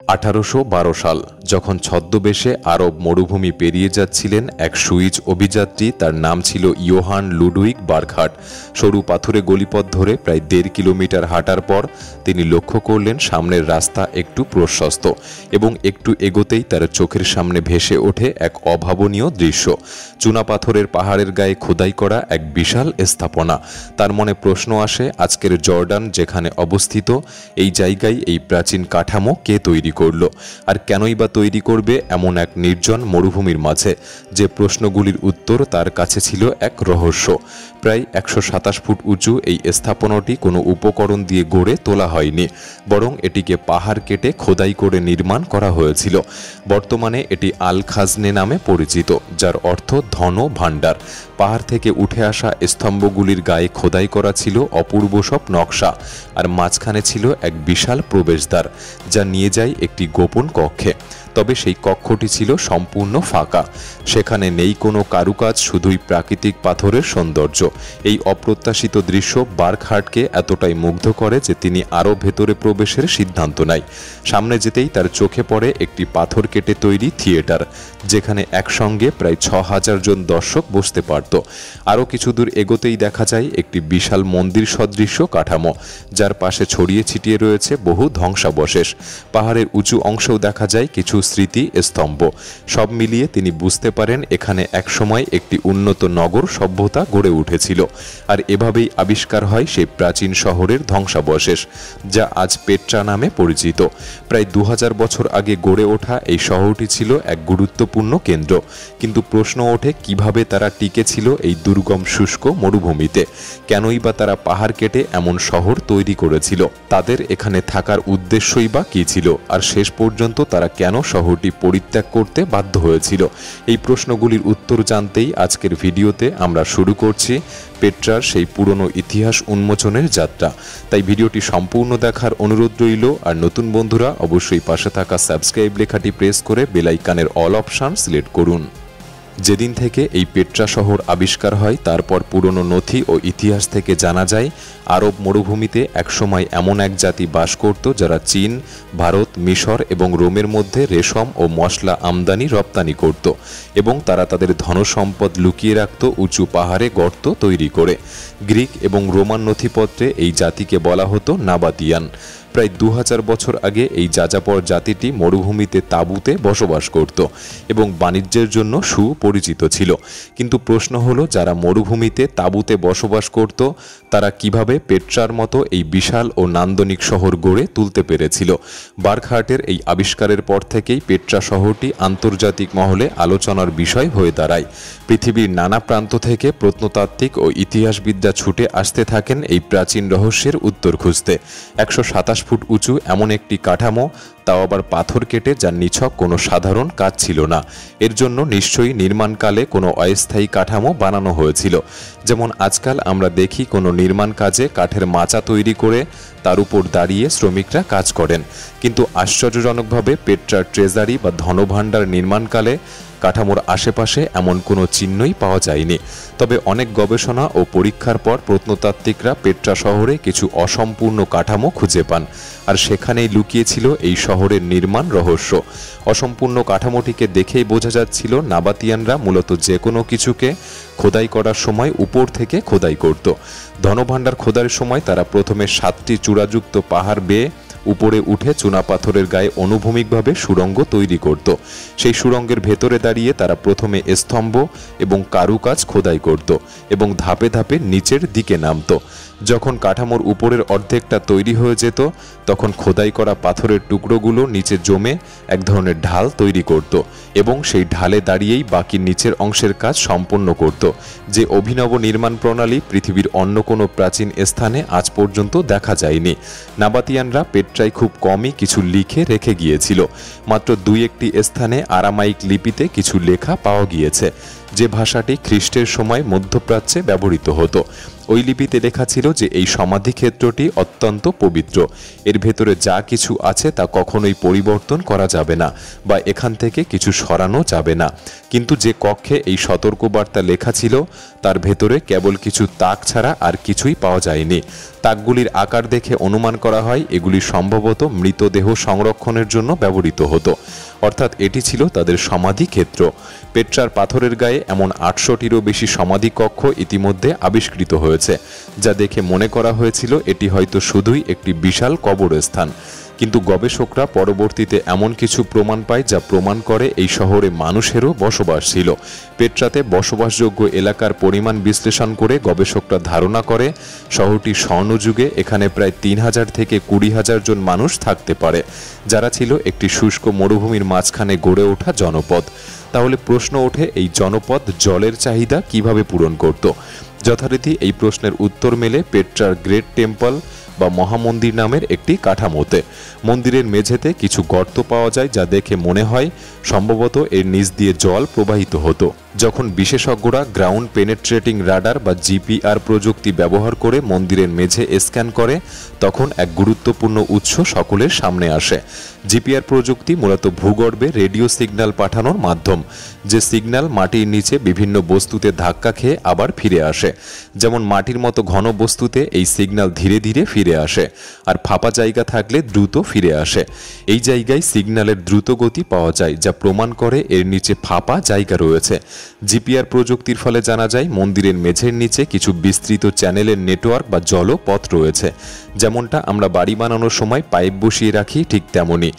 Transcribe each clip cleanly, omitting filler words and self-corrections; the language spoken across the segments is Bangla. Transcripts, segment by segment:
1812 সাল যখন ছদ্মবেশে আরব মরুভূমি পেরিয়ে যাচ্ছিলেন এক সুইজ অভিযাত্রী, তার নাম ছিল ইয়োহান লুডউইগ বার্কহার্ট। সরু পাথুরে গলিপথ ধরে প্রায় 1.5 কিলোমিটার হাঁটার পর তিনি লক্ষ্য করলেন সামনের রাস্তা একটু প্রশস্ত এবং একটু এগোতেই তার চোখের সামনে ভেসে ওঠে এক অভাবনীয় দৃশ্য। চুনাপাথরের পাহাড়ের গায়ে খোদাই করা এক বিশাল স্থাপনা। তার মনে প্রশ্ন আসে, আজকের জর্ডান যেখানে অবস্থিত, এই জায়গায় এই প্রাচীন কাঠামো কে তৈরি করল, আর কেনই বা তৈরি করবে এমন এক নির্জন মরুভূমির মাঝে? যে প্রশ্নগুলির উত্তর তার কাছে ছিল এক রহস্য। প্রায় 127 ফুট উঁচু এই স্থাপনাটি কোনো উপকরণ দিয়ে গড়ে তোলা হয়নি, বরং এটিকে পাহাড় কেটে খোদাই করে নির্মাণ করা হয়েছিল। বর্তমানে এটি আল খাজনে নামে পরিচিত, যার অর্থ ধন ভাণ্ডার। পাহাড় থেকে উঠে আসা স্তম্ভগুলির গায়ে খোদাই করা ছিল অপূর্ব সব নকশা, আর মাঝখানে ছিল এক বিশাল প্রবেশদ্বার যা নিয়ে যায় একটি গোপন কক্ষে। তবে সেই কক্ষটি ছিল সম্পূর্ণ ফাঁকা। সেখানে নেই কোনো কারুকাজ, শুধুই প্রাকৃতিক পাথরের সৌন্দর্য। এই অপ্রত্যাশিত দৃশ্য বার্কহার্টকে এতটাই মুগ্ধ করে যে তিনি আরও ভেতরে প্রবেশের সিদ্ধান্ত নেয়। সামনে যেতেই তার চোখে পড়ে একটি পাথর কেটে তৈরি থিয়েটার, যেখানে একসঙ্গে প্রায় 6000 জন দর্শক বসতে পারত। আরও কিছু দূর এগোতেই দেখা যায় একটি বিশাল মন্দির সদৃশ্য কাঠামো, যার পাশে ছড়িয়ে ছিটিয়ে রয়েছে বহু ধ্বংসাবশেষ। পাহাড়ের উঁচু অংশেও দেখা যায় কিছু স্মৃতি স্তম্ভ। সব মিলিয়ে তিনি বুঝতে পারেন এখানে একসময় একটি উন্নত নগর সভ্যতা গড়ে উঠেছিল, আর এভাবেই আবিষ্কার হয় সেই প্রাচীন শহরের ধ্বংসাবশেষ, যা আজ পেট্রা নামে পরিচিত। প্রায় 2000 বছর আগে গড়ে ওঠা এই শহরটি ছিল এক গুরুত্বপূর্ণ কেন্দ্র, কিন্তু প্রশ্ন ওঠে কিভাবে তারা টিকেছিল এই দুর্গম শুষ্ক মরুভূমিতে? কেনই বা তারা পাহাড় কেটে এমন শহর তৈরি করেছিল? তাদের এখানে থাকার উদ্দেশ্যই বা কী ছিল? আর শেষ পর্যন্ত তারা কেন শহরটি পরিত্যাগ করতে বাধ্য হয়েছিল? এই প্রশ্নগুলির উত্তর জানতেই আজকের ভিডিওতে আমরা শুরু করছি পেট্রার সেই পুরনো ইতিহাস উন্মোচনের যাত্রা। তাই ভিডিওটি সম্পূর্ণ দেখার অনুরোধ রইল, আর নতুন বন্ধুরা অবশ্যই পাশে থাকা সাবস্ক্রাইব লেখাটি প্রেস করে বেল আইকনের অল অপশন সিলেক্ট করুন। যেদিন থেকে এই পেট্রা শহর আবিষ্কার হয়, তারপর পুরনো নথি ও ইতিহাস থেকে জানা যায় আরব মরুভূমিতে একসময় এমন এক জাতি বাস করত যারা চীন, ভারত, মিশর এবং রোমের মধ্যে রেশম ও মশলা আমদানি রপ্তানি করত, এবং তারা তাদের ধনসম্পদ লুকিয়ে রাখত উঁচু পাহাড়ে গর্ত তৈরি করে। গ্রিক এবং রোমান নথিপত্রে এই জাতিকে বলা হতো নাবাতিয়ান। প্রায় 2000 বছর আগে এই যাযাবর জাতিটি মরুভূমিতে তাঁবুতে বসবাস করত এবং বাণিজ্যের জন্য সুপরিচিত ছিল। কিন্তু প্রশ্ন হলো, যারা মরুভূমিতে তাঁবুতে বসবাস করত তারা কিভাবে পেট্রার মতো এই বিশাল ও নান্দনিক শহর গড়ে তুলতে পেরেছিল? বার্কহার্টের এই আবিষ্কারের পর থেকেই পেট্রা শহরটি আন্তর্জাতিক মহলে আলোচনার বিষয় হয়ে দাঁড়ায়। পৃথিবীর নানা প্রান্ত থেকে প্রত্নতাত্ত্বিক ও ইতিহাসবিদরা ছুটে আসতে থাকেন এই প্রাচীন রহস্যের উত্তর খুঁজতে। 127 ফুট উঁচু এমন একটি কাঠামো, তাও আবার পাথর কেটে, যার নিছক কোনো সাধারণ কাজ ছিল না। এর জন্য নিশ্চয়ই নির্মাণকালে কোনো অস্থায়ী কাঠামো বানানো হয়েছিল। যেমন আজকাল আমরা দেখি কোনো নির্মাণ কাজে কাঠের মাচা তৈরি করে তার উপর দাঁড়িয়ে শ্রমিকরা কাজ করেন, কিন্তু আশ্চর্যজনকভাবে পেট্রার ট্রেজারি বা ধনভাণ্ডার নির্মাণকালে কাঠামোর আশেপাশে এমন কোনো চিহ্নই পাওয়া যায়নি। তবে অনেক গবেষণা ও পরীক্ষার পর প্রত্নতাত্ত্বিকরা পেট্রা শহরে কিছু অসম্পূর্ণ কাঠামো খুঁজে পান, আর সেখানেই লুকিয়েছিল এই শহরের নির্মাণ রহস্য। অসম্পূর্ণ কাঠামোটিকে দেখেই বোঝা যাচ্ছিল নাবাতিয়ানরা মূলত যে কোনো কিছুকে খোদাই করার সময় উপর থেকে খোদাই করত। ধনভাণ্ডার খোদার সময় তারা প্রথমে 7টি চূড়াযুক্ত পাহাড় বেয়ে উপরে উঠে চুনাপাথরের গায়ে অনুভূমিকভাবে সুড়ঙ্গ তৈরি করত। সেই সুড়ঙ্গের ভেতরে দাঁড়িয়ে তারা প্রথমে স্তম্ভ এবং কারুকাজ খোদাই করত এবং ধাপে ধাপে নিচের দিকে নামত। যখন কাঠামোর উপরের অর্ধেকটা তৈরি হয়ে যেত, তখন খোদাই করা পাথরের টুকরোগুলো নিচে জমে এক ধরনের ঢাল তৈরি করত এবং সেই ঢালে দাঁড়িয়েই বাকি নিচের অংশের কাজ সম্পন্ন করত। যে অভিনব নির্মাণ প্রণালী পৃথিবীর অন্য কোনো প্রাচীন স্থানে আজ পর্যন্ত দেখা যায়নি। নাবাতিয়ানরা পেট্রায় খুব কমই কিছু লিখে রেখে গিয়েছিল। মাত্র 2-1টি স্থানে আরামাইক লিপিতে কিছু লেখা পাওয়া গিয়েছে, যে ভাষাটি খ্রিস্টের সময় মধ্যপ্রাচ্যে ব্যবহৃত হতো। ওই লিপিতে লেখা ছিল যে এই সমাধিক্ষেত্রটি অত্যন্ত পবিত্র, এর ভেতরে যা কিছু আছে তা কখনোই পরিবর্তন করা যাবে না বা এখান থেকে কিছু সরানো যাবে না। কিন্তু যে কক্ষে এই সতর্কবার্তা লেখা ছিল তার ভেতরে কেবল কিছু তাক ছাড়া আর কিছুই পাওয়া যায়নি। তাকগুলির আকার দেখে অনুমান করা হয় এগুলি সম্ভবত মৃতদেহ সংরক্ষণের জন্য ব্যবহৃত হতো, অর্থাৎ এটি ছিল তাদের সমাধি ক্ষেত্র। পেট্রার পাথরের গায়ে এমন 800টিরও বেশি সমাধি কক্ষ ইতিমধ্যে আবিষ্কৃত হয়েছে, যা দেখে মনে করা হয়েছিল এটি হয়তো শুধুই একটি বিশাল কবরস্থান। কিন্তু গবেষকরা পরবর্তীতে এমন কিছু প্রমাণ পায় যা প্রমাণ করে এই শহরে মানুষেরও বসবাস ছিল। পেট্রাতে বসবাসযোগ্য এলাকার পরিমাণ বিশ্লেষণ করে গবেষকরা ধারণা করে শহরটি স্বর্ণযুগে এখানে প্রায় 3000 থেকে 20,000 জন মানুষ থাকতে পারে, যারা ছিল একটি শুষ্ক মরুভূমির মাঝখানে গড়ে ওঠা জনপদ। তাহলে প্রশ্ন ওঠে, এই জনপদ জলের চাহিদা কিভাবে পূরণ করত? যথারীতি এই প্রশ্নের উত্তর মেলে পেট্রার গ্রেট টেম্পল বা মহামন্দির নামের একটি কাঠামোতে। মন্দিরের মেঝেতে কিছু গর্ত পাওয়া যায়, যা দেখে মনে হয় সম্ভবত এর নিচ দিয়ে জল প্রবাহিত হতো। যখন বিশেষজ্ঞরা গ্রাউন্ড পেনেট্রেটিং রাডার বা জিপিআর প্রযুক্তি ব্যবহার করে মন্দিরের মেঝে স্ক্যান করে, তখন এক গুরুত্বপূর্ণ উৎস সকলের সামনে আসে। জিপিআর প্রযুক্তি মূলত ভূগর্ভে রেডিও সিগন্যাল পাঠানোর মাধ্যম, যে সিগন্যাল মাটির নিচে বিভিন্ন বস্তুতে ধাক্কা খেয়ে আবার ফিরে আসে। যেমন মাটির মতো ঘন বস্তুতে এই সিগন্যাল ধীরে ধীরে ফিরে আসে, আর ফাঁপা জায়গা থাকলে দ্রুত ফিরে আসে। এই জায়গায় সিগন্যালের দ্রুত গতি পাওয়া যায়, যা প্রমাণ করে এর নিচে ফাঁপা জায়গা রয়েছে। জিপিআর প্রযুক্তির ফলে জানা যায় মন্দিরের মেঝের নিচে কিছু বিস্তৃত চ্যানেলের নেটওয়ার্ক বা জলপথ রয়েছে। যেমনটা আমরা বাড়ি বানানোর সময় পাইপ বসিয়ে রাখি, ঠিক তেমনই।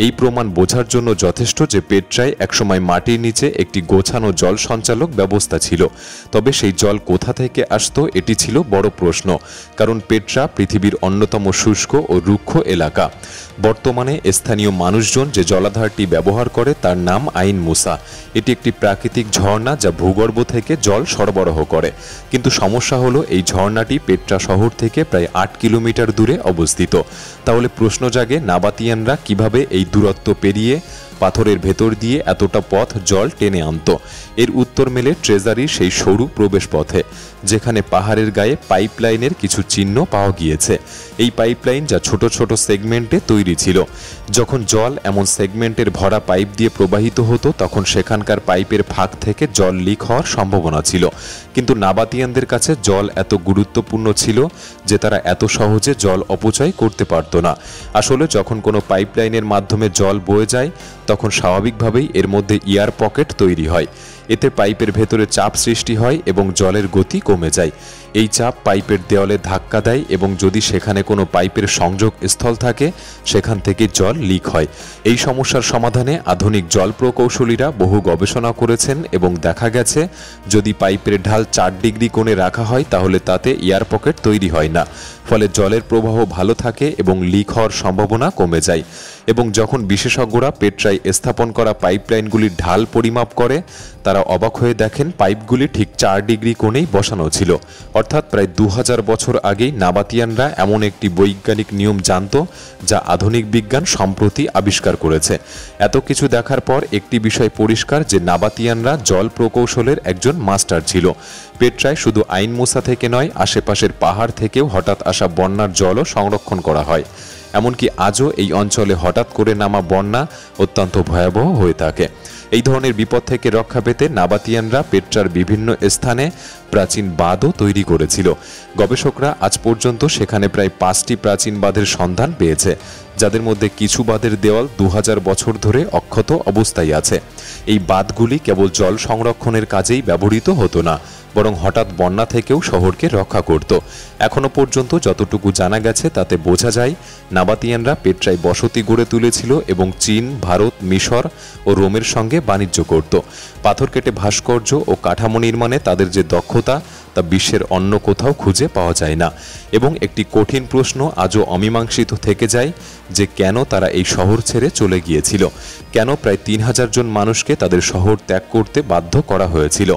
এই প্রমাণ বোঝার জন্য যথেষ্ট যে পেট্রায় একসময় মাটির নিচে একটি গোছানো জল সঞ্চালক ব্যবস্থা ছিল। তবে সেই জল কোথা থেকে আসতো এটি ছিল বড় প্রশ্ন, কারণ পেট্রা পৃথিবীর অন্যতম শুষ্ক ও রুক্ষ এলাকা। বর্তমানে স্থানীয় মানুষজন যে জলাধারটি ব্যবহার করে তার নাম আইন মুসা। এটি একটি প্রাকৃতিক ঝর্ণা যা ভূগর্ভ থেকে জল সরবরাহ করে। কিন্তু সমস্যা হলো এই ঝর্ণাটি পেট্রা শহর থেকে প্রায় 8 কিলোমিটার দূরে অবস্থিত। তাহলে প্রশ্ন জাগে, নাবাতিয়ানরা কিভাবে এই দূরত্ব পেরিয়ে পাথরের ভেতর দিয়ে এতটা পথ জল টেনে আনত? এর উত্তর মেলে ট্রেজারির সেই সরু প্রবেশ পথে, যেখানে পাহাড়ের গায়ে পাইপলাইনের কিছু চিহ্ন পাওয়া গিয়েছে। এই পাইপলাইন যা ছোট ছোট সেগমেন্টে তৈরি ছিল। যখন জল এমন সেগমেন্টের ভরা পাইপ দিয়ে প্রবাহিত হতো, তখন সেখানকার পাইপের ফাঁক থেকে জল লিক হওয়ার সম্ভাবনা ছিল। কিন্তু নাবাতিয়ানদের কাছে জল এত গুরুত্বপূর্ণ ছিল যে তারা এত সহজে জল অপচয় করতে পারত না। আসলে যখন কোনো পাইপলাইনের মাধ্যমে জল বয়ে যায়, তখন স্বাভাবিকভাবেই এর মধ্যে এয়ার পকেট তৈরি হয়। এতে পাইপের ভেতরে চাপ সৃষ্টি হয় এবং জলের গতি কমে যায়। এই চাপ পাইপের দেওয়ালে ধাক্কা দেয় এবং যদি সেখানে কোনো পাইপের সংযোগ স্থল থাকে, সেখান থেকে জল লিক হয়। এই সমস্যার সমাধানে আধুনিক জল প্রকৌশলীরা বহু গবেষণা করেছেন এবং দেখা গেছে যদি পাইপের ঢাল 4 ডিগ্রি কোণে রাখা হয় তাহলে তাতে এয়ার পকেট তৈরি হয় না। ফলে জলের প্রবাহ ভালো থাকে এবং লিক হওয়ার সম্ভাবনা কমে যায়। এবং যখন বিশেষজ্ঞরা পেট্রায় স্থাপন করা পাইপলাইনগুলির ঢাল পরিমাপ করে, তারা অবাক হয়ে দেখেন পাইপগুলি ঠিক 4 ডিগ্রি কোণেই বসানো ছিল। অর্থাৎ প্রায় 2000 বছর আগেই নাবাতিয়ানরা এমন একটি বৈজ্ঞানিক নিয়ম জানত যা আধুনিক বিজ্ঞান সম্প্রতি আবিষ্কার করেছে। এত কিছু দেখার পর একটি বিষয় পরিষ্কার যে নাবাতিয়ানরা জল প্রকৌশলের একজন মাস্টার ছিল। পেট্রায় শুধু আইন মুসা থেকে নয়, আশেপাশের পাহাড় থেকেও হঠাৎ আসা বন্যার জলও সংরক্ষণ করা হয়। এমনকি আজও এই অঞ্চলে হঠাৎ করে নামা বন্যা অত্যন্ত ভয়াবহ হয়ে থাকে। এই ধরনের বিপদ থেকে রক্ষা পেতে নাবাতিয়ানরা পেট্রার বিভিন্ন স্থানে প্রাচীন বাঁধও তৈরি করেছিল। গবেষকরা আজ পর্যন্ত সেখানে প্রায় 5টি প্রাচীন বাঁধের সন্ধান পেয়েছে, যাদের মধ্যে কিছু বাঁধের দেওয়াল 2000 বছর ধরে অক্ষত অবস্থায় আছে। এই বাঁধগুলি কেবল জল সংরক্ষণের কাজেই ব্যবহৃত হতো না, বরং হঠাৎ বন্যা থেকেও শহরকে রক্ষা করত। এখনো পর্যন্ত যতটুকু জানা গেছে তাতে বোঝা যায় নাবাতিয়ানরা পেট্রায় বসতি গড়ে তুলেছিল এবং চীন, ভারত, মিশর ও রোমের সঙ্গে বাণিজ্য করত। পাথর কেটে ভাস্কর্য ও কাঠামো নির্মাণে তাদের যে দক্ষতা তা বিশ্বের অন্য কোথাও খুঁজে পাওয়া যায় না। এবং একটি কঠিন প্রশ্ন আজও অমীমাংসিত থেকে যায় যে কেন তারা এই শহর ছেড়ে চলে গিয়েছিল, কেন প্রায় 3000 জন মানুষকে তাদের শহর ত্যাগ করতে বাধ্য করা হয়েছিল।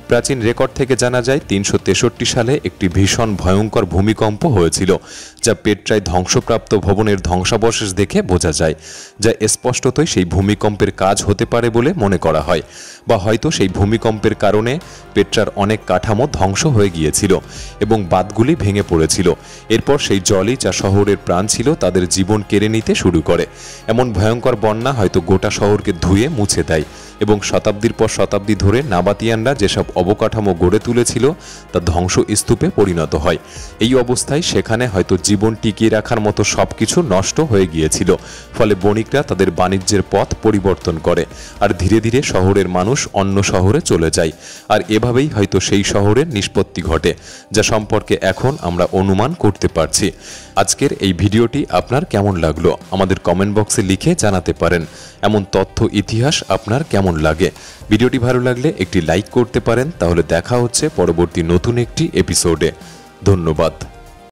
প্রাচীন রেকর্ড থেকে জানা যায় 363 সালে একটি ভীষণ ভয়ঙ্কর ভূমিকম্প হয়েছিল, যা পেট্রায় ধ্বংসপ্রাপ্ত ভবনের ধ্বংসাবশেষ দেখে বোঝা যায়, যা স্পষ্টতই সেই ভূমিকম্পের কাজ হতে পারে বলে মনে করা হয়। বা হয়তো সেই ভূমিকম্পের কারণে পেট্রার অনেক কাঠামো ধ্বংস হয়ে গিয়েছিল এবং বাঁধগুলি ভেঙে পড়েছিল। এরপর সেই জলই যা শহরের প্রাণ ছিল তাদের জীবন কেড়ে নিতে শুরু করে। এমন ভয়ঙ্কর বন্যা হয়তো গোটা শহরকে ধুয়ে মুছে দেয়। এবং শতাব্দীর পর শতাব্দী ধরে নাবাতিয়ানরা যেসব অবকাঠামো গড়ে তুলেছিল তা ধ্বংসস্তূপে পরিণত হয়। এই অবস্থায় সেখানে হয়তো জীবন টিকিয়ে রাখার মতো সবকিছু নষ্ট হয়ে গিয়েছিল। ফলে বণিকরা তাদের বাণিজ্যের পথ পরিবর্তন করে আর ধীরে ধীরে শহরের মানুষ অন্য শহরে চলে যায়। আর এভাবেই হয়তো সেই শহরের নিষ্পত্তি ঘটে, যা সম্পর্কে এখন আমরা অনুমান করতে পারছি। আজকের এই ভিডিওটি আপনার কেমন লাগলো আমাদের কমেন্ট বক্সে লিখে জানাতে পারেন। এমন তথ্য ইতিহাস আপনার কেমন লাগে? ভিডিওটি ভালো লাগলে একটি লাইক করতে পারেন। তাহলে দেখা হচ্ছে পরবর্তী নতুন একটি এপিসোডে। ধন্যবাদ।